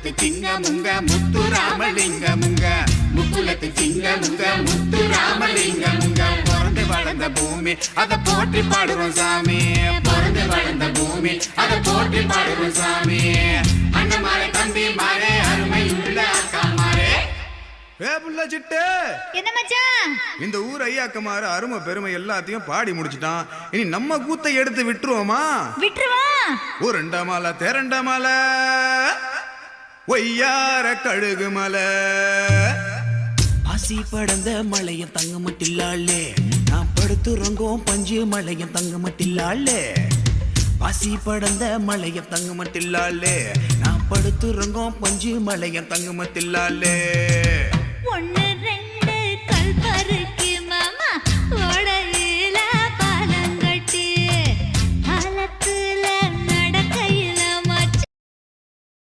முக்குலத்து சிங்க முங்க முத்து ராமலிங்க முங்க முக்குலத்து சிங்க முங்க முத்து ராமலிங்க முங்க பிறந்து வளர்ந்த பூமி அதை போற்றி பாடுவோம் சாமி பிறந்து வளர்ந்த பூமி அதை போற்றி பாடுவோம் சாமி அண்ணன் மாறே தம்பி மாறே அருமை உள்ள அக்கா மாறே என்ன மச்சான் இந்த ஊர் ஐயாக்கமாறு அருமை பெருமை எல்லாத்தையும் பாடி முடிச்சிட்டான். இனி நம்ம கூத்தை எடுத்து விட்டுருவோமா? ஓ ரெண்டாமால தேரண்டாமால ஒய்யார கழுகு மலை பாசி படந்த மலையம் தங்க மட்டில்லாளே நான் படுத்துறங்கோம் பஞ்சு மலையம் தங்க மட்டில்லாளே பாசி படந்த மலையம் தங்க மட்டில்லாளே நான் படுத்துறங்கோம் பஞ்சு மலையம் தங்க மட்டில்லாளே